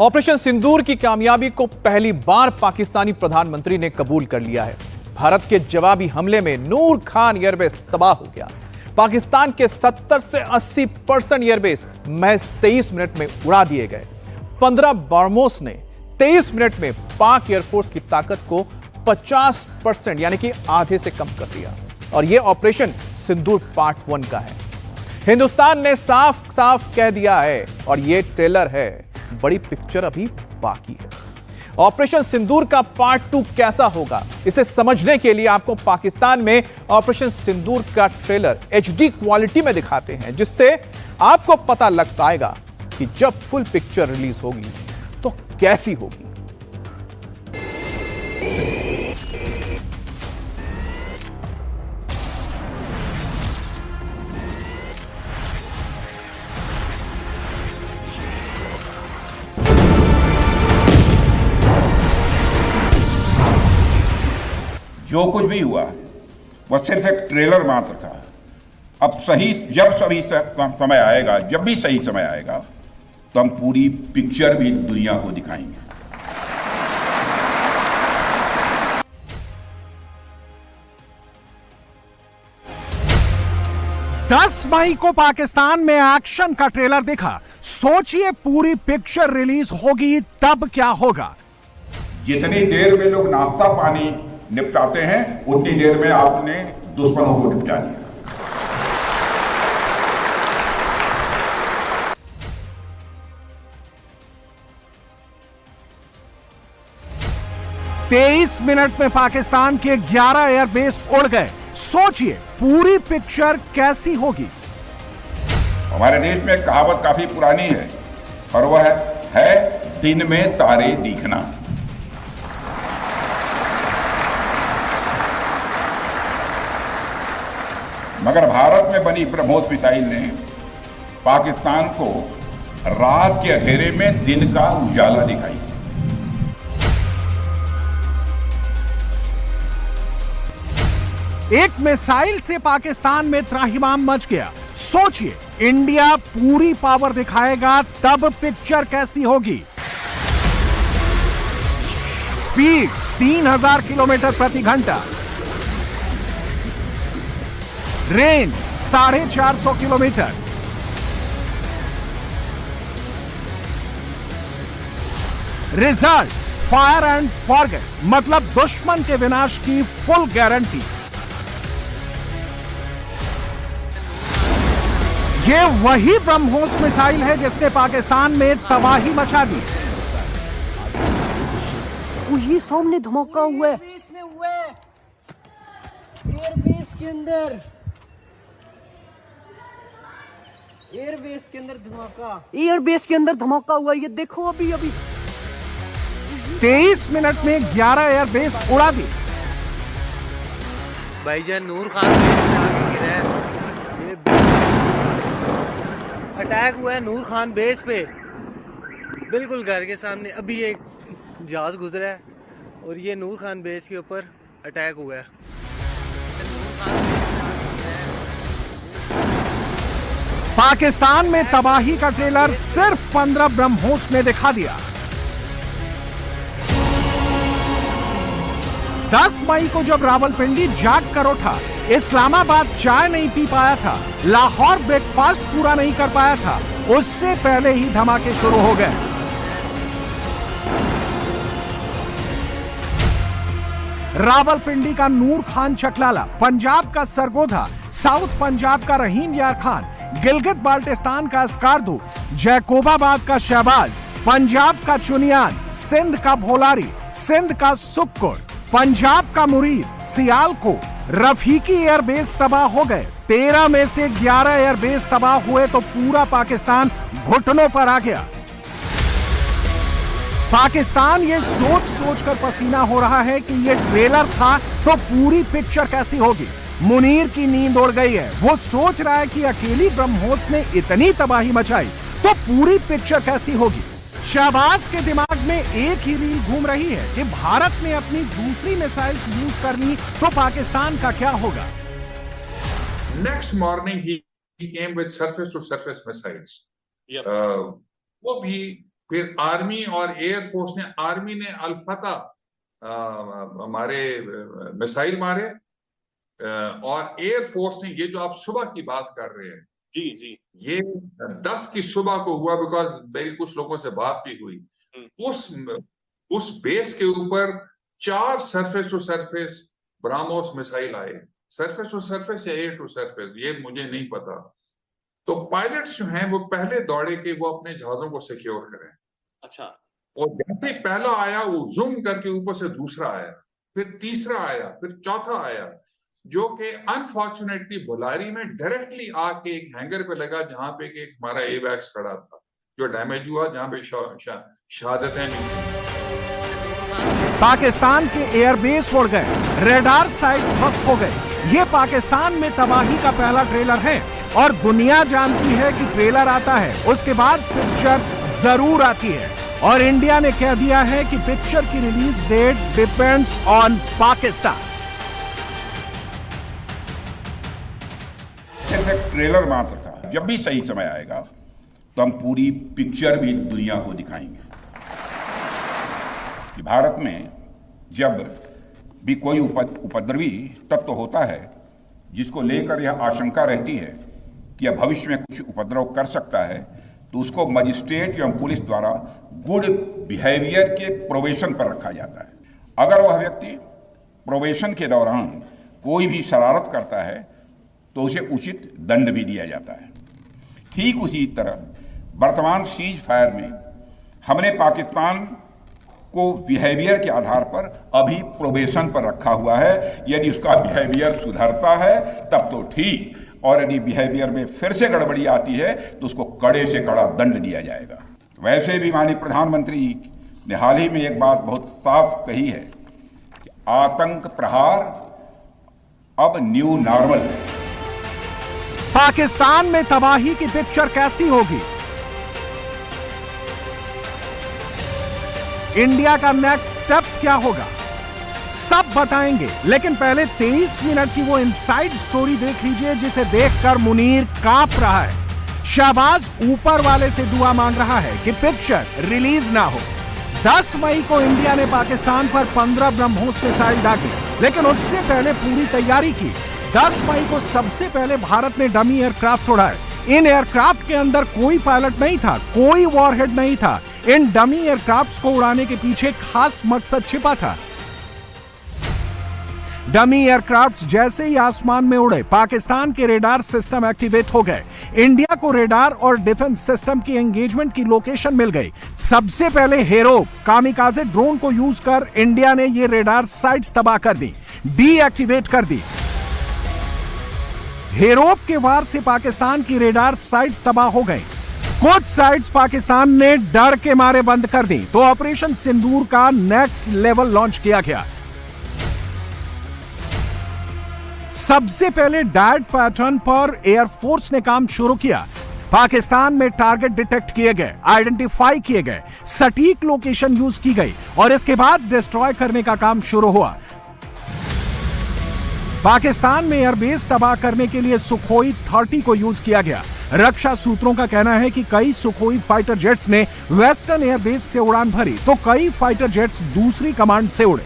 Operation सिंदूर की कामयाबी को पहली बार पाकिस्तानी प्रधानमंत्री ने कबूल कर लिया है। भारत के जवाबी हमले में नूर खान एयरबेस तबाह हो गया। पाकिस्तान के 70 से 80% एयरबेस महज 23 मिनट में उड़ा दिए गए। 15 ब्रह्मोस ने 23 मिनट में पाक एयरफोर्स की ताकत को 50% यानी कि आधे से कम कर दिया। और यह ऑपरेशन सिंदूर पार्ट 1 का है। हिंदुस्तान ने साफ साफ कह दिया है और यह ट्रेलर है, बड़ी पिक्चर अभी बाकी है। ऑपरेशन सिंदूर का पार्ट 2 कैसा होगा, इसे समझने के लिए आपको पाकिस्तान में ऑपरेशन सिंदूर का ट्रेलर HD क्वालिटी में दिखाते हैं, जिससे आपको पता लग पाएगा कि जब फुल पिक्चर रिलीज होगी तो कैसी होगी। जो कुछ भी हुआ वह सिर्फ एक ट्रेलर मात्र था। अब समय आएगा, जब भी सही समय आएगा तो हम पूरी पिक्चर भी दुनिया को दिखाएंगे। दस मई को पाकिस्तान में एक्शन का ट्रेलर दिखा। सोचिए पूरी पिक्चर रिलीज होगी तब क्या होगा। जितनी देर में लोग नाश्ता पानी निपटाते हैं उतनी देर में आपने दुश्मनों को निपटा दिया। तेईस मिनट में पाकिस्तान के 11 एयरबेस उड़ गए। सोचिए पूरी पिक्चर कैसी होगी। हमारे देश में एक कहावत काफी पुरानी है और वह है दिन में तारे दिखना। मगर भारत में बनी ब्रह्मोस मिसाइल ने पाकिस्तान को रात के अंधेरे में दिन का उजाला दिखाई। एक मिसाइल से पाकिस्तान में त्राहिमाम मच गया। सोचिए इंडिया पूरी पावर दिखाएगा तब पिक्चर कैसी होगी। स्पीड 3000 किलोमीटर प्रति घंटा, range 450 kilometre, result fire and forget, मतलब दुश्मन के विनाश की फुल गारंटी। ये वही ब्रह्मोस मिसाइल है जिसने पाकिस्तान में तबाही मचा दी। ये सामने धमाका हुआ है, एयरबेस के अंदर, एयरबेस के अंदर धमाका, एयरबेस के अंदर धमाका हुआ। ये देखो अभी 23 मिनट में 11 एयरबेस उड़ा दी। भाईजान नूर खान बेस में आगे गिरा है। ये अटैक हुआ है नूर खान बेस पे, बिल्कुल घर के सामने। अभी एक जहाज गुजरा है और ये नूर खान बेस के ऊपर अटैक हुआ है। पाकिस्तान में तबाही का ट्रेलर सिर्फ 15 ब्रह्मोस ने दिखा दिया। 10 मई को जब रावलपिंडी जाग कर उठा, इस्लामाबाद चाय नहीं पी पाया था, लाहौर ब्रेकफास्ट पूरा नहीं कर पाया था, उससे पहले ही धमाके शुरू हो गए। रावलपिंडी का नूर खान चकलाला, पंजाब का सरगोधा, साउथ पंजाब का रहीम यार खान, गिलगित बाल्टिस्तान का स्कार्दू, जैकोबाबाद का शहबाज, पंजाब का चुनियान, सिंध का भोलारी, सिंध का सुक्कुर, पंजाब का मुरीद, सियालकोट, रफीकी एयरबेस तबाह हो गए। 13 में से 11 एयरबेस तबाह हुए तो पूरा पाकिस्तान घुटनों पर आ गया। पाकिस्तान ये सोच सोच कर पसीना हो रहा है कि ये ट्रेलर था तो पूरी पिक्चर कैसी होगी। मुनीर की नींद उड़ गई है। वो सोच रहा है कि अकेली ब्रह्मोस ने इतनी तबाही मचाई तो पूरी पिक्चर कैसी होगी। शहबाज के दिमाग में एक ही रील घूम रही है कि भारत ने अपनी दूसरी मिसाइल्स यूज कर ली तो पाकिस्तान का क्या होगा। नेक्स्ट मॉर्निंग ही came with surface to surface missiles. वो भी फिर आर्मी और एयरफोर्स ने, आर्मी ने अल-फतह हमारे मिसाइल मारे, और एयरफोर्स ने ये जो आप सुबह की बात कर रहे हैं, जी ये 10 की सुबह को हुआ, बिकॉज मेरी कुछ लोगों से बात भी हुई। उस बेस के ऊपर 4 surface to surface BrahMos missile आए, सरफेस टू सरफेस या एयर टू सरफेस, ये मुझे नहीं पता। तो पायलट्स जो हैं वो पहले दौड़े कि वो अपने जहाजों को सिक्योर करें। अच्छा। और जैसे पहला आया वो जूम करके ऊपर से दूसरा आया, फिर तीसरा आया, फिर चौथा आया, जो कि अनफॉर्चुनेटली बुलारी में डायरेक्टली आके एक हैंगर पे लगा, जहां पे एक हमारा एवैक्स खड़ा था जो डैमेज हुआ, जहां पे शहादतें मिली। पाकिस्तान के एयरबेस उड़ गए, रेडार साइट ध्वस्त हो गए। ये पाकिस्तान में तबाही का पहला ट्रेलर है और दुनिया जानती है कि ट्रेलर आता है उसके बाद पिक्चर जरूर आती है। और इंडिया ने कह दिया है कि पिक्चर की release date depends on Pakistan. सिर्फ एक ट्रेलर मात्र था। जब भी सही समय आएगा तो हम पूरी पिक्चर भी दुनिया को दिखाएंगे कि भारत में जब भी कोई उपद्रवी तत्व होता है जिसको लेकर यह आशंका रहती है कि यह भविष्य में कुछ उपद्रव कर सकता है, तो उसको मजिस्ट्रेट एवं पुलिस द्वारा गुड बिहेवियर के प्रोबेशन पर रखा जाता है। अगर वह व्यक्ति प्रोबेशन के दौरान कोई भी शरारत करता है तो उसे उचित दंड भी दिया जाता है। ठीक उसी तरह वर्तमान सीज फायर में हमने पाकिस्तान को बिहेवियर के आधार पर अभी प्रोबेशन पर रखा हुआ है। यदि उसका बिहेवियर सुधरता है तब तो ठीक, और यदि बिहेवियर में फिर से गड़बड़ी आती है तो उसको कड़े से कड़ा दंड दिया जाएगा। वैसे भी माननीय प्रधानमंत्री ने हाल ही में एक बात बहुत साफ कही है कि आतंक प्रहार अब न्यू नॉर्मल है। पाकिस्तान में तबाही की पिक्चर कैसी होगी? इंडिया का नेक्स्ट स्टेप क्या होगा? सब बताएंगे, लेकिन पहले 23 मिनट की वो इनसाइड स्टोरी देख लीजिए जिसे देखकर मुनीर कांप रहा है। शहबाज ऊपर वाले से दुआ मांग रहा है कि पिक्चर रिलीज ना हो। 10 मई को इंडिया ने पाकिस्तान पर 15 ब्रह्मोस मिसाइल दागे, लेकिन उससे पहले पूरी तैयारी की। 10 मई को सबसे पहले भारत ने डमी एयरक्राफ्ट उड़ाए। इन एयरक्राफ्ट के अंदर कोई पायलट नहीं था, कोई वॉरहेड नहीं था। इन डमी एयरक्राफ्ट्स को उड़ाने के पीछे खास मकसद छिपा था। डमी एयरक्राफ्ट जैसे ही आसमान में उड़े, पाकिस्तान के रेडार सिस्टम एक्टिवेट हो गए। इंडिया को रेडार और डिफेंस सिस्टम की एंगेजमेंट की लोकेशन मिल गई। सबसे पहले हेरोप कामिकाजे ड्रोन को यूज कर इंडिया ने ये रेडार साइट्स तबाह कर दी, डीएक्टिवेट कर दी। हेरोप के वार से पाकिस्तान की रेडार साइट्स तबाह हो गई। कुछ साइट्स पाकिस्तान ने डर के मारे बंद कर दी, तो ऑपरेशन सिंदूर का नेक्स्ट लेवल लॉन्च किया गया। सबसे पहले डायरेक्ट पैटर्न पर एयरफोर्स ने काम शुरू किया। पाकिस्तान में टारगेट डिटेक्ट किए गए, आइडेंटिफाई किए गए, सटीक लोकेशन यूज की गई और इसके बाद डिस्ट्रॉय करने का काम शुरू हुआ। पाकिस्तान में एयरबेस तबाह करने के लिए सुखोई 30 को यूज किया गया। रक्षा सूत्रों का कहना है कि कई सुखोई फाइटर जेट्स ने वेस्टर्न एयरबेस से उड़ान भरी, तो कई फाइटर जेट्स दूसरी कमांड से उड़े।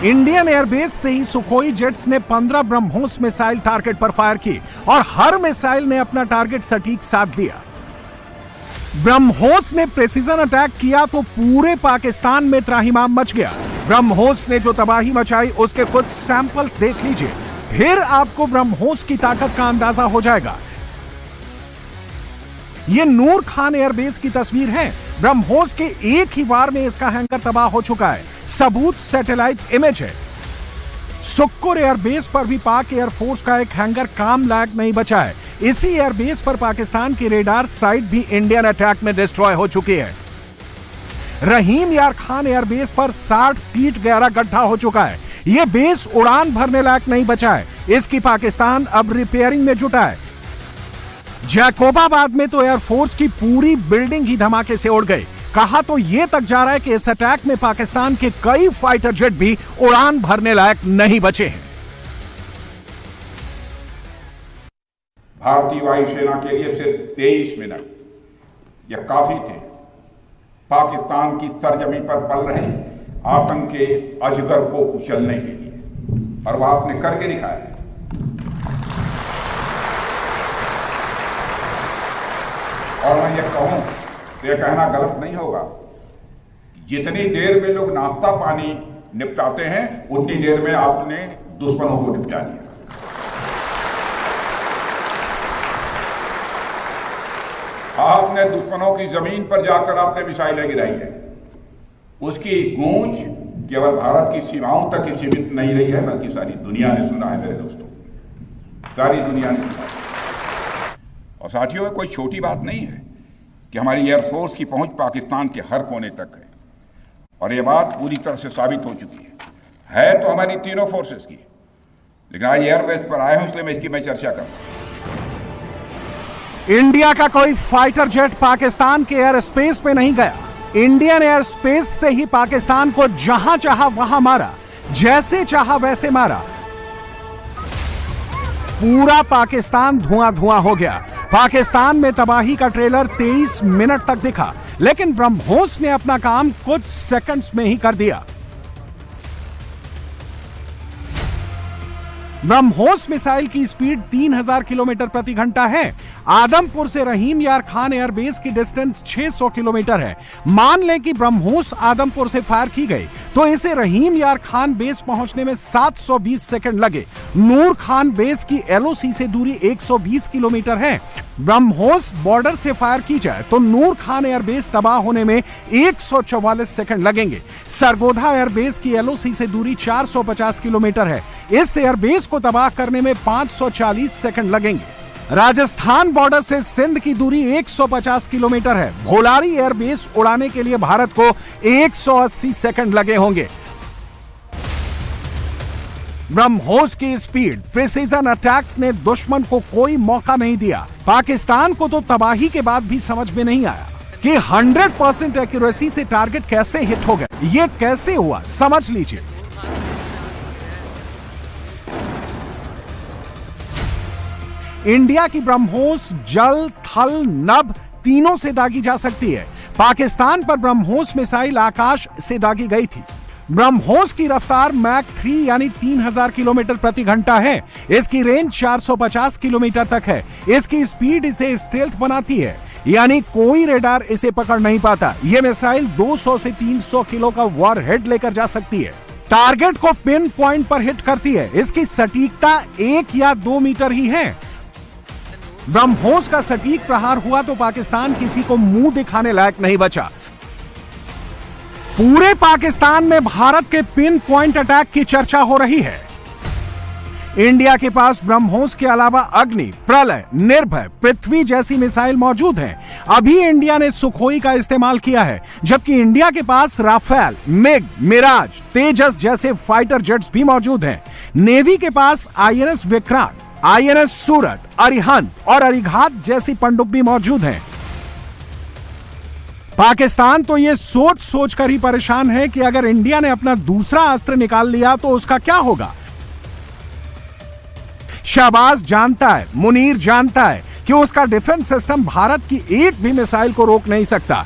इंडियन एयरबेस से ही सुखोई जेट्स ने 15 ब्रह्मोस मिसाइल टारगेट पर फायर की और हर मिसाइल ने अपना टारगेट सटीक साध दिया। ब्रह्मोस ने प्रेसिजन अटैक किया तो पूरे पाकिस्तान में त्राहिमाम मच गया। ब्रह्मोस ने जो तबाही मचाई उसके कुछ सैंपल्स देख लीजिए, फिर आपको ब्रह्मोस की ताकत का अंदाजा हो जाएगा। यह नूर खान एयरबेस की तस्वीर है। ब्रह्मोस के एक ही वार में इसका हैंगर तबाह हो चुका है। सबूत सैटेलाइट इमेज है। सुक्कुर एयरबेस पर भी पाक एयरफोर्स का एक हैंगर काम लायक नहीं बचा है। इसी एयरबेस पर पाकिस्तान की रेडार साइट भी इंडियन अटैक में डिस्ट्रॉय हो चुकी है। रहीम यार खान एयरबेस पर 60 फीट गहरा गड्ढा हो चुका है। यह बेस उड़ान भरने लायक नहीं बचा है। इसकी पाकिस्तान अब रिपेयरिंग में जुटा है। जैकोबाबाद में तो एयरफोर्स की पूरी बिल्डिंग ही धमाके से उड़ गई। कहा तो ये तक जा रहा है कि इस अटैक में पाकिस्तान के कई फाइटर जेट भी उड़ान भरने लायक नहीं बचे हैं। भारतीय वायुसेना के लिए सिर्फ 23 मिनट यह काफी थे पाकिस्तान की सरजमी पर पल रहे आतंक के अजगर को कुचलने के लिए, और वह आपने करके दिखाया है। और मैं ये कहूं तो यह कहना गलत नहीं होगा, जितनी देर में लोग नाश्ता पानी निपटाते हैं उतनी देर में आपने दुश्मनों को निपटा दिया। आपने दुश्मनों की जमीन पर जाकर आपने मिसाइलें गिराई है। उसकी गूंज केवल भारत की सीमाओं तक ही सीमित नहीं रही है, बल्कि सारी दुनिया ने सुना है मेरे दोस्तों, सारी दुनिया ने सुना है। और साथियों, कोई छोटी बात नहीं है कि हमारी एयरफोर्स की पहुंच पाकिस्तान के हर कोने तक है, और यह बात पूरी तरह से साबित हो चुकी है तो हमारी तीनों फोर्सेस की, लेकिन आज एयरबेस पर आए हूं इसलिए मैं इसकी चर्चा करूं। इंडिया का कोई फाइटर जेट पाकिस्तान के एयर स्पेस पे नहीं गया। इंडियन एयर स्पेस से ही पाकिस्तान को जहां चाहा वहां मारा, जैसे चाहा वैसे मारा। पूरा पाकिस्तान धुआं धुआं हो गया। पाकिस्तान में तबाही का ट्रेलर 23 मिनट तक दिखा, लेकिन ब्रह्मोस ने अपना काम कुछ सेकंड्स में ही कर दिया। ब्रह्मोस मिसाइल की स्पीड 3000 किलोमीटर प्रति घंटा है। आदमपुर से रहीम यार खान एयरबेस की डिस्टेंस 600 किलोमीटर है। मान लें कि ब्रह्मोस आदमपुर से फायर की गई तो इसे रहीम यार खान बेस पहुंचने में 720 सेकंड लगे। नूर खान बेस की एलओसी से दूरी 120 किलोमीटर है। ब्रह्मोस बॉर्डर से फायर की जाए तो नूर खान एयरबेस तबाह होने में 144 सेकंड लगेंगे। सरगोधा एयरबेस की एलओसी से दूरी 450 किलोमीटर है। इस एयरबेस को तबाह करने में 540 सेकंड लगेंगे। राजस्थान बॉर्डर से सिंध की दूरी 150 किलोमीटर है। भोलारी एयरबेस उड़ाने के लिए भारत को 180 सेकंड लगे होंगे। ब्रह्मोस की स्पीड, प्रिसीजन अटैक्स ने दुश्मन को कोई मौका नहीं दिया। पाकिस्तान को तो तबाही के बाद भी समझ में नहीं आया कि 100% एक्यूरेसी से टारगेट कैसे हिट हो गए। ये कैसे हुआ, समझ लीजिए। इंडिया की ब्रह्मोस जल, थल, नभ तीनों से दागी जा सकती है। पाकिस्तान पर ब्रह्मोस मिसाइल आकाश से दागी गई थी। ब्रह्मोस की रफ्तार मैक 3 यानी 3000 किलोमीटर प्रति घंटा है। इसकी रेंज 450 किलोमीटर तक है। इसकी स्पीड इसे स्टेल्थ बनाती है, यानी कोई रेडार इसे पकड़ नहीं पाता। यह मिसाइल 200 से 300 किलो का वॉरहेड लेकर जा सकती है। टारगेट को पिन पॉइंट पर हिट करती है। इसकी सटीकता 1 या 2 मीटर ही है। ब्रह्मोस का सटीक प्रहार हुआ तो पाकिस्तान किसी को मुंह दिखाने लायक नहीं बचा। पूरे पाकिस्तान में भारत के पिन पॉइंट अटैक की चर्चा हो रही है। इंडिया के पास ब्रह्मोस के अलावा अग्नि, प्रलय, निर्भय, पृथ्वी जैसी मिसाइल मौजूद हैं। अभी इंडिया ने सुखोई का इस्तेमाल किया है, जबकि इंडिया के पास राफेल, मिग, मिराज, तेजस जैसे फाइटर जेट्स भी मौजूद हैं। नेवी के पास आईएनएस विक्रांत, आईएनएस सूरत, अरिहंत और अरिघात जैसी पनडुब्बी मौजूद हैं। पाकिस्तान तो यह सोच सोच कर ही परेशान है कि अगर इंडिया ने अपना दूसरा अस्त्र निकाल लिया तो उसका क्या होगा। शहबाज जानता है, मुनीर जानता है कि उसका डिफेंस सिस्टम भारत की एक भी मिसाइल को रोक नहीं सकता।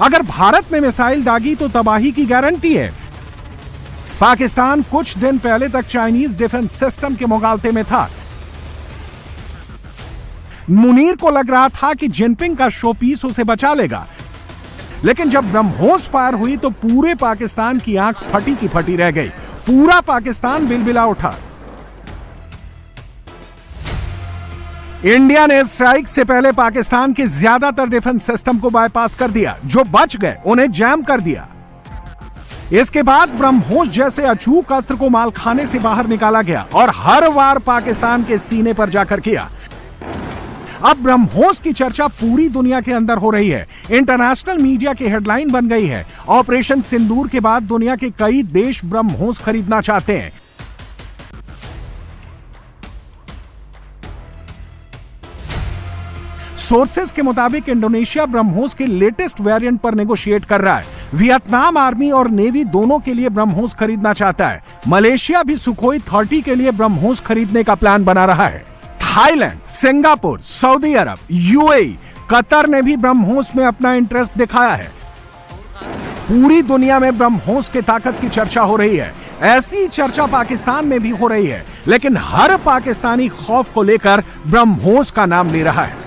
अगर भारत ने मिसाइल दागी तो तबाही की गारंटी है। पाकिस्तान कुछ दिन पहले तक चाइनीज डिफेंस सिस्टम के मुगालते में था। मुनीर को लग रहा था कि जिनपिंग का शो पीस उसे बचा लेगा, लेकिन जब ब्रह्मोस फायर हुई तो पूरे पाकिस्तान की आंख फटी की फटी रह गई। पूरा पाकिस्तान बिलबिला उठा। इंडिया ने स्ट्राइक से पहले पाकिस्तान के ज्यादातर डिफेंस सिस्टम को बाईपास कर दिया। जो बच गए उन्हें जैम कर दिया। इसके बाद ब्रह्मोस जैसे अचूक अस्त्र को मालखाने से बाहर निकाला गया और हर वार पाकिस्तान के सीने पर जाकर किया। अब ब्रह्मोस की चर्चा पूरी दुनिया के अंदर हो रही है। इंटरनेशनल मीडिया की हेडलाइन बन गई है। ऑपरेशन सिंदूर के बाद दुनिया के कई देश ब्रह्मोस खरीदना चाहते हैं। सोर्सेज के मुताबिक इंडोनेशिया ब्रह्मोस के लेटेस्ट वेरिएंट पर नेगोशिएट कर रहा है। वियतनाम आर्मी और नेवी दोनों के लिए ब्रह्मोस खरीदना चाहता है। मलेशिया भी सुखोई 30 के लिए ब्रह्मोस खरीदने का प्लान बना रहा है। थाईलैंड, सिंगापुर, सऊदी अरब, यूएई, कतर ने भी ब्रह्मोस में अपना इंटरेस्ट दिखाया है। पूरी दुनिया में ब्रह्मोस की ताकत की चर्चा हो रही है। ऐसी चर्चा पाकिस्तान में भी हो रही है, लेकिन हर पाकिस्तानी खौफ को लेकर ब्रह्मोस का नाम ले रहा है।